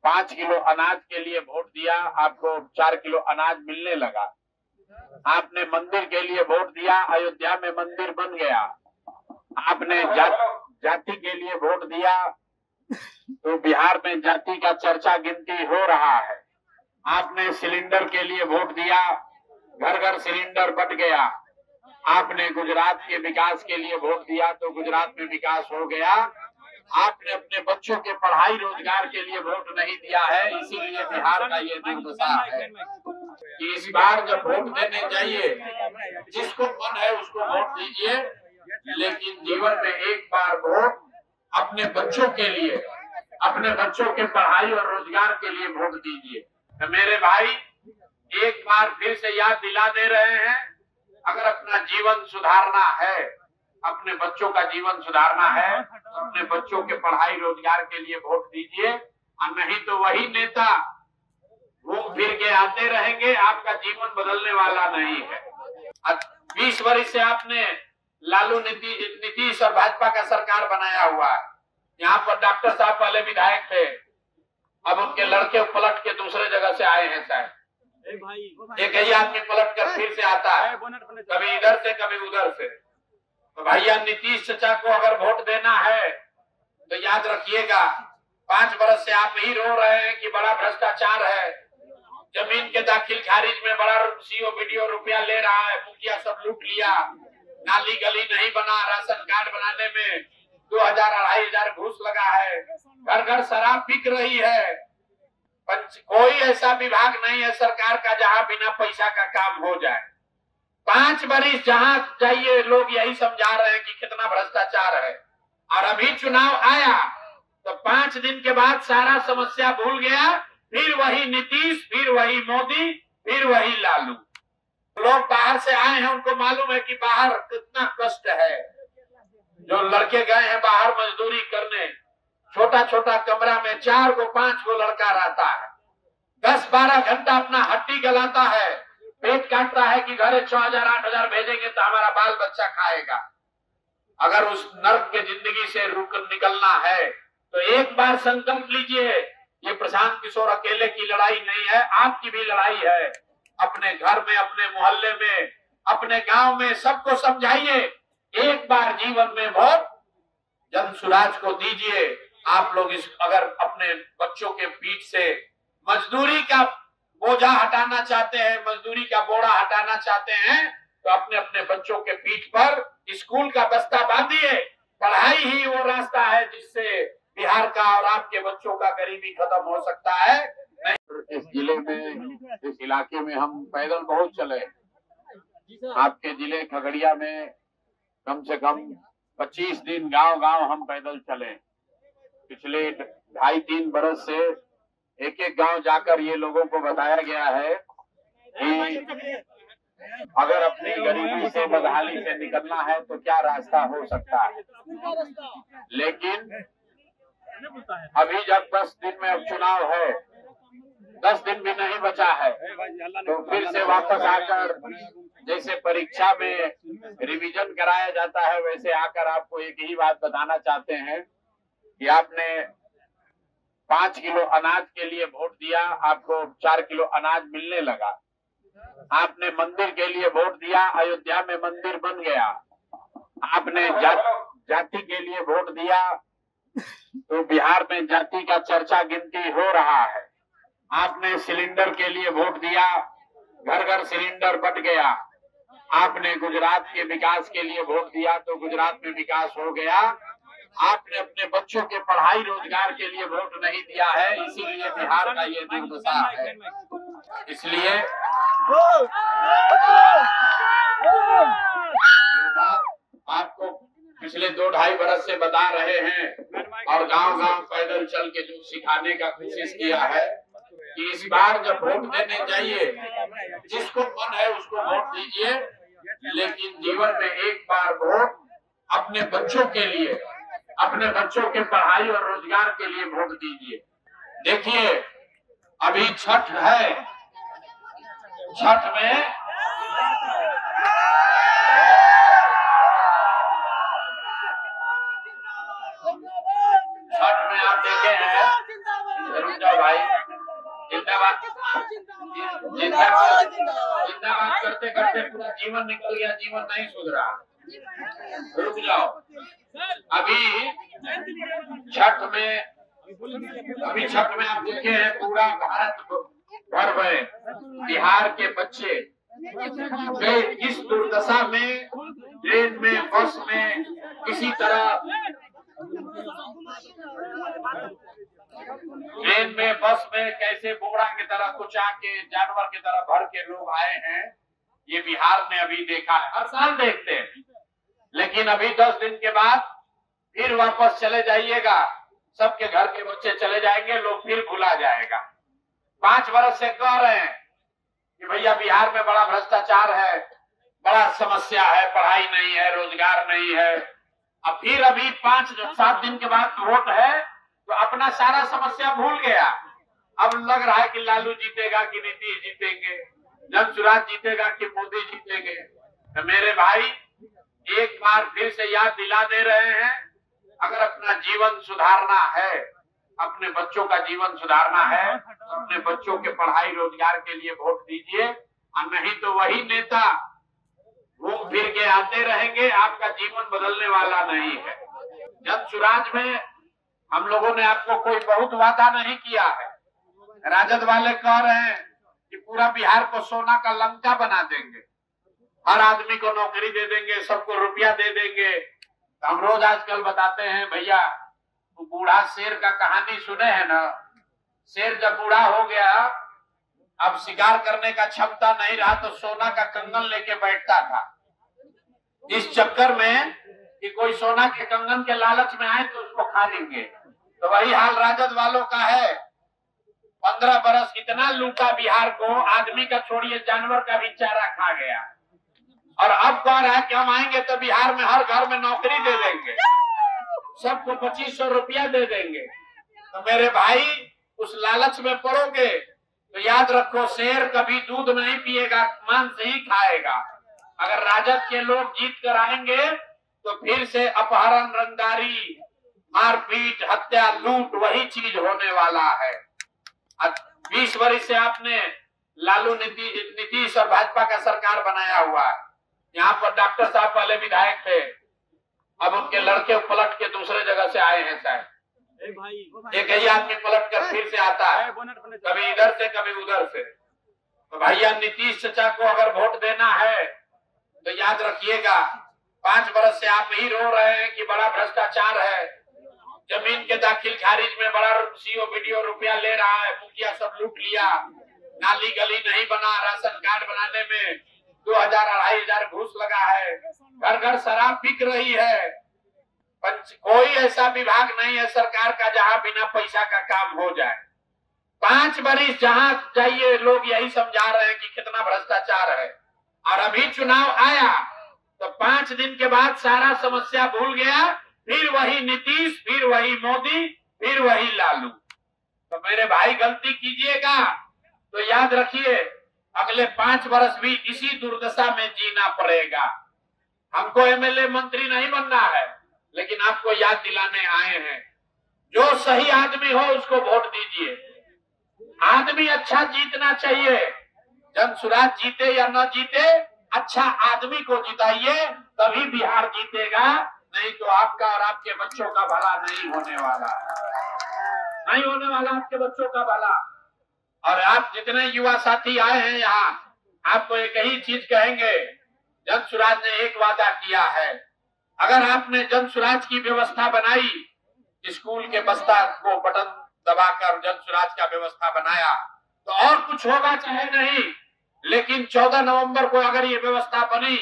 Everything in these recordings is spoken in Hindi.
5 किलो अनाज के लिए वोट दिया, आपको 4 किलो अनाज मिलने लगा। आपने मंदिर के लिए वोट दिया, अयोध्या में मंदिर बन गया। आपने जाति के लिए वोट दिया तो बिहार में जाति का चर्चा गिनती हो रहा है। आपने सिलेंडर के लिए वोट दिया, घर घर सिलेंडर बट गया। आपने गुजरात के विकास के लिए वोट दिया तो गुजरात में विकास हो गया। आपने अपने बच्चों के पढ़ाई रोजगार के लिए वोट नहीं दिया है, इसीलिए बिहार का ये दुर्दशा है कि इस बार जब वोट देने जाइए, जिसको मन है उसको वोट दीजिए, लेकिन जीवन में एक बार वोट अपने बच्चों के लिए, अपने बच्चों के पढ़ाई और रोजगार के लिए वोट दीजिए। तो मेरे भाई, एक बार फिर से याद दिला दे रहे हैं, अगर अपना जीवन सुधारना है, अपने बच्चों का जीवन सुधारना है, तो अपने बच्चों के पढ़ाई रोजगार के लिए वोट दीजिए, और नहीं तो वही नेता घूम फिर के आते रहेंगे, आपका जीवन बदलने वाला नहीं है। 20 वर्ष से आपने लालू नीतीश और भाजपा का सरकार बनाया हुआ है। यहाँ पर डॉक्टर साहब पहले विधायक थे, अब उनके लड़के पलट के दूसरे जगह से आए हैं शायद। एक ही आदमी पलट कर फिर से आता है, कभी इधर से कभी उधर से। तो भैया नीतीश चाचा को अगर वोट देना है तो याद रखिएगा, 5 वर्ष से आप ही रो रहे हैं कि बड़ा भ्रष्टाचार है, जमीन के दाखिल खारिज में बड़ा सीओ वीडियो रुपया ले रहा है, मुखिया सब लूट लिया, नाली गली नहीं बना, राशन कार्ड बनाने में 2000-2500 घूस लगा है, घर घर शराब बिक रही है। कोई ऐसा विभाग नहीं है सरकार का जहां बिना पैसा का काम हो जाए। 5 वर्ष जहां जाइए लोग यही समझा रहे हैं कि कितना भ्रष्टाचार है, और अभी चुनाव आया तो 5 दिन के बाद सारा समस्या भूल गया, फिर वही नीतीश, फिर वही मोदी, फिर वही लालू। लोग बाहर से आए हैं, उनको मालूम है कि बाहर कितना कष्ट है। जो लड़के गए हैं बाहर मजदूरी करने, छोटा छोटा कमरा में 4 को 5 को लड़का रहता है, 10-12 घंटा अपना हड्डी गलाता है, पेट काटता है कि घरे 6000-8000 भेजेंगे तो हमारा बाल बच्चा खाएगा। अगर उस नर्क के जिंदगी से निकलना है तो एक बार संकल्प लीजिए, ये प्रशांत किशोर अकेले की लड़ाई नहीं है, आपकी भी लड़ाई है। अपने घर में, अपने मोहल्ले में, अपने गांव में सबको समझाइए, एक बार जीवन में वोट जन सुराज को दीजिए। आप लोग अगर अपने बच्चों के पीठ से मजदूरी का बोझा हटाना चाहते हैं, मजदूरी का बोरा हटाना चाहते हैं, तो अपने अपने बच्चों के पीठ पर स्कूल का बस्ता बांधिए। पढ़ाई ही वो रास्ता है जिससे बिहार का और आपके बच्चों का गरीबी खत्म हो सकता है। इस जिले में, इस इलाके में हम पैदल बहुत चले। आपके जिले खगड़िया में कम से कम 25 दिन गांव-गांव हम पैदल चले। पिछले 2.5-3 बरस से एक-एक गांव जाकर ये लोगों को बताया गया है कि अगर अपनी गरीबी से, बदहाली से निकलना है तो क्या रास्ता हो सकता है। लेकिन अभी जब 10 दिन में अब चुनाव है, 10 दिन भी नहीं बचा है, तो फिर से वापस आकर जैसे परीक्षा में रिवीजन कराया जाता है, वैसे आकर आपको एक ही बात बताना चाहते हैं कि आपने 5 किलो अनाज के लिए वोट दिया, आपको 4 किलो अनाज मिलने लगा। आपने मंदिर के लिए वोट दिया, अयोध्या में मंदिर बन गया। आपने जाति के लिए वोट दिया तो बिहार में जाति का चर्चा गिनती हो रहा है। आपने सिलेंडर के लिए वोट दिया, घर घर सिलेंडर बट गया। आपने गुजरात के विकास के लिए वोट दिया तो गुजरात में विकास हो गया। आपने अपने बच्चों के पढ़ाई रोजगार के लिए वोट नहीं दिया है, इसीलिए बिहार का ये दुर्दशा है। इसलिए आपको पिछले 2-2.5 बरस से बता रहे हैं और गांव-गांव पैदल चल के जो सिखाने का कोशिश किया है कि इस बार जब वोट देने जाइए, जिसको मन है उसको वोट दीजिए, लेकिन जीवन में एक बार वोट अपने बच्चों के लिए, अपने बच्चों के पढ़ाई और रोजगार के लिए वोट दीजिए। देखिए अभी छठ है, छठ में आप देखे हैं, भाई, जिंदाबाद। जिंदाबाद जिंदाबाद करते करते पूरा जीवन निकल गया, जीवन नहीं सुधरा। रुक जाओ, अभी छठ में आप देखे हैं पूरा भारत भर में बिहार के बच्चे वे इस दुर्दशा में ट्रेन में, बस में, किसी तरह ट्रेन में, बस में कैसे बोरा की तरह कुछ आके जानवर की तरह भर के लोग आए हैं, ये बिहार ने अभी देखा है। हर साल देखते हैं, लेकिन अभी 10 दिन के बाद फिर वापस चले जाइएगा, सबके घर के बच्चे चले जाएंगे, लोग फिर भुला जाएगा। 5 बरस से कह रहे हैं कि भैया बिहार में बड़ा भ्रष्टाचार है, बड़ा समस्या है, पढ़ाई नहीं है, रोजगार नहीं है। अब फिर अभी 5-7 दिन के बाद वोट है तो अपना सारा समस्या भूल गया। अब लग रहा है कि लालू जीतेगा कि नीतीश जीतेंगे, जनसुराज जीतेगा कि मोदी जीतेंगे। तो मेरे भाई एक बार फिर से याद दिला दे रहे हैं, अगर अपना जीवन सुधारना है, अपने बच्चों का जीवन सुधारना है, तो अपने बच्चों के पढ़ाई रोजगार के लिए वोट दीजिए, और नहीं तो वही नेता घूम फिर के आते रहेंगे, आपका जीवन बदलने वाला नहीं है। जनसुराज में हम लोगों ने आपको कोई बहुत वादा नहीं किया है। राजद वाले कह रहे हैं कि पूरा बिहार को सोना का लंका बना देंगे, हर आदमी को नौकरी दे देंगे, सबको रुपया दे देंगे। तो हम रोज आजकल बताते हैं भैया, तो बूढ़ा शेर का कहानी सुने हैं ना, शेर जब बूढ़ा हो गया, अब शिकार करने का क्षमता नहीं रहा, तो सोना का कंगन लेके बैठता था, इस चक्कर में कि कोई सोना के कंगन के लालच में आए तो उसको खा लेंगे। तो वही हाल राजद वालों का है। 15 बरस इतना लूटा बिहार को, आदमी का छोड़िए जानवर का भी चारा खा गया, और अब कह रहा है कि हम आएंगे तो बिहार में हर घर में नौकरी दे देंगे, सबको 2500 रुपया दे देंगे। तो मेरे भाई उस लालच में पड़ोगे तो याद रखो, शेर कभी दूध नहीं पिएगा, मांस ही खाएगा। अगर राजद के लोग जीत कर आएंगे तो फिर से अपहरण, रंगदारी, मारपीट, हत्या, लूट वही चीज होने वाला है। 20 वर्ष से आपने लालू नीतीश और भाजपा का सरकार बनाया हुआ है। यहाँ पर डॉक्टर साहब पहले विधायक थे, अब उनके लड़के पलट के दूसरे जगह से आए हैं शायद। एक ही आदमी पलट कर फिर से आता है, कभी इधर से कभी उधर से। तो भैया नीतीश चाचा को अगर वोट देना है तो याद रखिएगा, 5 बरस से आप ही रो रहे हैं कि बड़ा भ्रष्टाचार है, जमीन के दाखिल खारिज में बड़ा सीओ वीडियो रुपया ले रहा है, मुखिया सब लूट लिया, नाली गली नहीं बना, राशन कार्ड बनाने में 2000-2500 घूस लगा है, घर घर शराब बिक रही है। कोई ऐसा विभाग नहीं है सरकार का जहां बिना पैसा का काम हो जाए। 5 बरिस जहां जाइए लोग यही समझा रहे हैं कि कितना भ्रष्टाचार है, और अभी चुनाव आया तो 5 दिन के बाद सारा समस्या भूल गया, फिर वही नीतीश, फिर वही मोदी, फिर वही लालू। तो मेरे भाई गलती कीजिएगा तो याद रखिए, अगले 5 बरस भी इसी दुर्दशा में जीना पड़ेगा। हमको एमएलए मंत्री नहीं बनना है, लेकिन आपको याद दिलाने आए हैं, जो सही आदमी हो उसको वोट दीजिए। आदमी अच्छा जीतना चाहिए, जनसुराज जीते या न जीते, अच्छा आदमी को जिताइए, तभी बिहार जीतेगा, नहीं तो आपका और आपके बच्चों का भला नहीं होने वाला, नहीं होने वाला आपके बच्चों का भला। और आप जितने युवा साथी आए हैं यहाँ, आपको एक ही चीज कहेंगे, जनसुराज ने एक वादा किया है, अगर आपने जनसुराज की व्यवस्था बनाई, स्कूल के बस्ता को बटन दबाकर जनसुराज का व्यवस्था बनाया, तो और कुछ होगा चाहे नहीं, लेकिन 14 नवंबर को अगर ये व्यवस्था बनी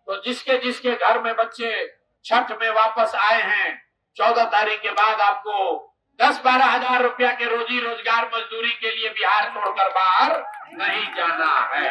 तो जिसके जिसके घर में बच्चे छठ में वापस आए हैं, 14 तारीख के बाद आपको 10-12 हजार रुपया के रोजी रोजगार मजदूरी के लिए बिहार छोड़कर बाहर नहीं जाना है।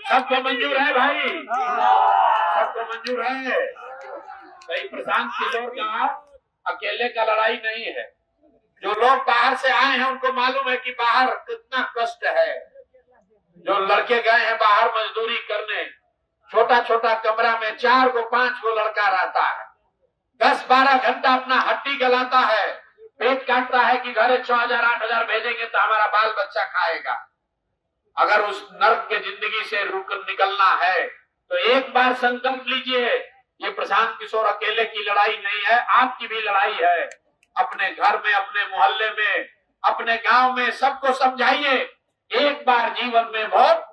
सबको मंजूर है भाई, सबको मंजूर है। भाई प्रशांत किशोर का अकेले का लड़ाई नहीं है, जो लोग बाहर से आए हैं उनको मालूम है कि बाहर कितना कष्ट है। जो लड़के गए हैं बाहर मजदूरी करने, छोटा छोटा कमरा में 4 को 5 को लड़का रहता है, 10-12 घंटा अपना हड्डी गलाता है, पेट काटता है कि घरे 6,000 8,000 भेजेंगे तो हमारा बाल बच्चा खाएगा। अगर उस नर्क के जिंदगी से रुक निकलना है तो एक बार संकल्प लीजिए, ये प्रशांत किशोर अकेले की लड़ाई नहीं है, आपकी भी लड़ाई है। अपने घर में, अपने मोहल्ले में, अपने गांव में सबको समझाइए, एक बार जीवन में वोट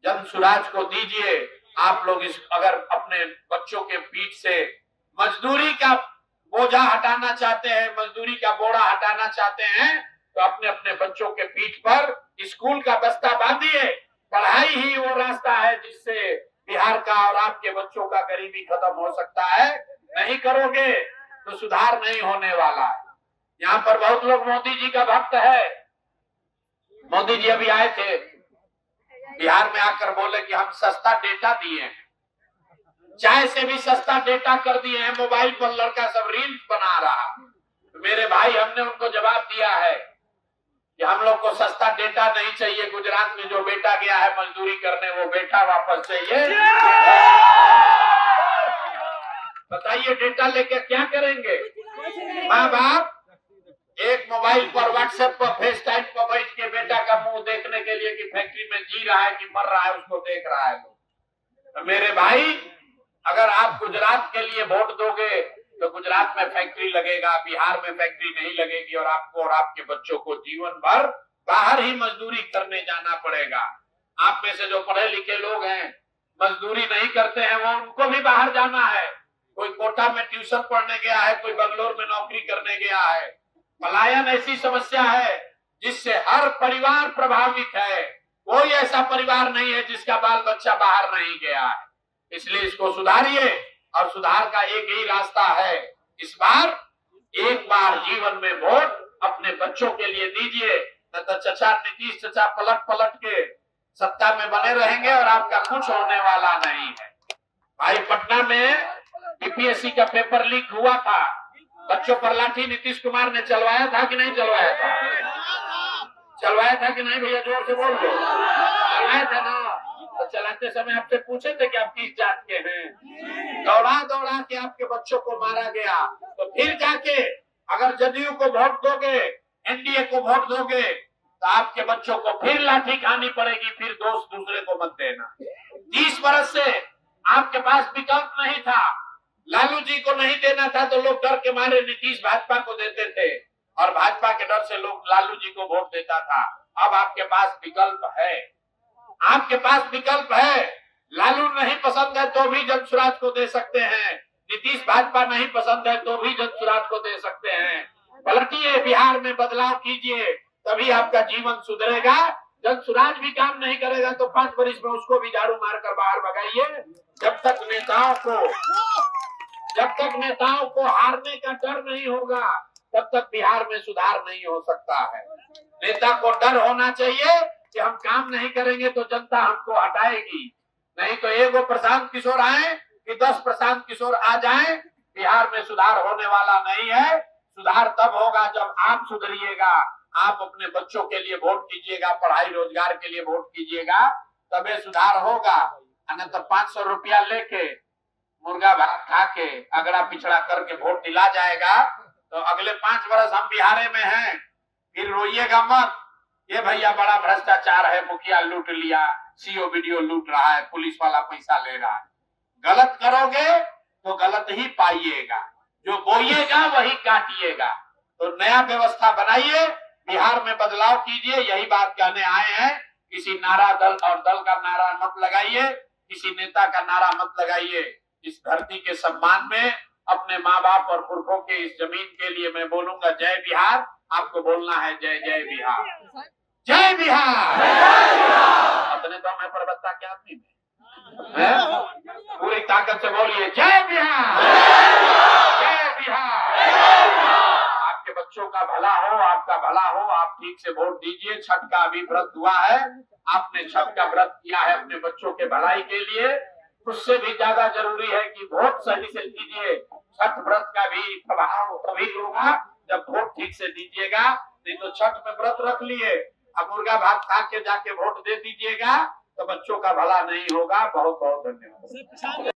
जनसुराज को दीजिए। आप लोग इस अगर अपने बच्चों के पीठ से मजदूरी का बोझा हटाना चाहते हैं, मजदूरी का बोरा हटाना चाहते हैं, तो अपने अपने बच्चों के पीठ पर स्कूल का बस्ता बांधिए। पढ़ाई ही वो रास्ता है जिससे बिहार का और आपके बच्चों का गरीबी खत्म हो सकता है। नहीं करोगे तो सुधार नहीं होने वाला है। यहाँ पर बहुत लोग मोदी जी का भक्त है। मोदी जी अभी आए थे बिहार में, आकर बोले कि हम सस्ता डेटा दिए हैं, चाय से भी सस्ता डेटा कर दिए हैं। मोबाइल पर लड़का सब रील्स बना रहा। तो मेरे भाई, हमने उनको जवाब दिया है कि हम लोग को सस्ता डेटा नहीं चाहिए। गुजरात में जो बेटा गया है मजदूरी करने, वो बेटा वापस चाहिए। बताइए डेटा लेके क्या करेंगे? माँ बाप एक मोबाइल पर, व्हाट्सएप पर, फेस टाइम पर बैठ के बेटा का मुंह देखने के लिए कि फैक्ट्री में जी रहा है कि मर रहा है, उसको देख रहा है लोग। तो मेरे भाई, अगर आप गुजरात के लिए वोट दोगे तो गुजरात में फैक्ट्री लगेगा, बिहार में फैक्ट्री नहीं लगेगी और आपको और आपके बच्चों को जीवन भर बाहर ही मजदूरी करने जाना पड़ेगा। आप में से जो पढ़े लिखे लोग हैं, मजदूरी नहीं करते हैं, वो उनको भी बाहर जाना है। कोई कोटा में ट्यूशन पढ़ने गया है, कोई बंगलोर में नौकरी करने गया है। पलायन ऐसी समस्या है जिससे हर परिवार प्रभावित है। कोई ऐसा परिवार नहीं है जिसका बाल बच्चा बाहर नहीं गया है। इसलिए इसको सुधारिए और सुधार का एक ही रास्ता है, इस बार एक बार जीवन में वोट अपने बच्चों के लिए दीजिए। न तो चचा नीतीश चचा पलट पलट के सत्ता में बने रहेंगे और आपका कुछ होने वाला नहीं है। भाई, पटना में यूपीएससी का पेपर लीक हुआ था, बच्चों पर लाठी नीतीश कुमार ने चलवाया था कि नहीं चलवाया था? चलवाया था कि नहीं भैया? जोर से बोल दो। चलवाया था ना? तो चलाते समय आपसे पूछे थे कि आप किस जात के हैं? दौड़ा दौड़ा के आपके बच्चों को मारा गया। तो फिर जाके अगर जदयू को वोट दोगे, एनडीए को वोट दोगे, तो आपके बच्चों को फिर लाठी खानी पड़ेगी। फिर दोस्त दूसरे को मत देना। 30 बरस से आपके पास विकल्प नहीं था। लालू जी को नहीं देना था तो लोग डर के मारे नीतीश भाजपा को देते थे और भाजपा के डर से लोग लालू जी को वोट देता था। अब आपके पास विकल्प है, आपके पास विकल्प है। लालू नहीं पसंद है तो भी जनसुराज को दे सकते हैं, नीतीश भाजपा नहीं पसंद है तो भी जनसुराज को दे सकते हैं। पलटिए, बिहार में बदलाव कीजिए, तभी आपका जीवन सुधरेगा। जनसुराज भी काम नहीं करेगा तो 5 वर्ष में उसको भी झाड़ू मारकर बाहर भगाइए। जब तक नेताओं को हारने का डर नहीं होगा, तब तक बिहार में सुधार नहीं हो सकता है। नेता को डर होना चाहिए कि हम काम नहीं करेंगे तो जनता हमको हटाएगी। नहीं तो एगो प्रशांत किशोर आए कि 10 प्रशांत किशोर आ जाएं, बिहार में सुधार होने वाला नहीं है। सुधार तब होगा जब आप सुधरिएगा, आप अपने बच्चों के लिए वोट कीजिएगा, पढ़ाई रोजगार के लिए वोट कीजिएगा, तबे सुधार होगा। अन्य तो 500 रुपया लेके मुर्गा भात खा के अगड़ा पिछड़ा करके वोट दिला जाएगा तो अगले 5 वर्ष हम बिहार में हैं, फिर रोइएगा मत, ये भैया बड़ा भ्रष्टाचार है, मुखिया लूट लिया, सीओ वीडियो लूट रहा है, पुलिस वाला पैसा ले रहा है। गलत करोगे तो गलत ही पाइएगा, जो बोइएगा वही काटिएगा। तो नया व्यवस्था बनाइए, बिहार में बदलाव कीजिए, यही बात कहने आए हैं। किसी नारा दल और दल का नारा मत लगाइए, किसी नेता का नारा मत लगाइए। इस धरती के सम्मान में, अपने माँ बाप और पुरखों के इस जमीन के लिए मैं बोलूंगा जय बिहार। आपको बोलना है जय जय बिहार, जय बिहार। अपने तो मैं परबत्ता के आदमी में पूरी ताकत से बोलिए जय बिहार, जय बिहार। आपके बच्चों का भला हो, आपका भला हो, आप ठीक से वोट दीजिए। छठ का अभी व्रत हुआ है, आपने छठ का व्रत किया है अपने बच्चों के भलाई के लिए, उससे भी ज्यादा जरूरी है कि वोट सही से दीजिए। छठ व्रत का भी प्रभाव तभी होगा जब वोट ठीक से दीजिएगा। नहीं तो छठ में व्रत रख लिए, अब मुर्गा भात खा के जाके वोट दे दीजिएगा तो बच्चों का भला नहीं होगा। बहुत बहुत धन्यवाद।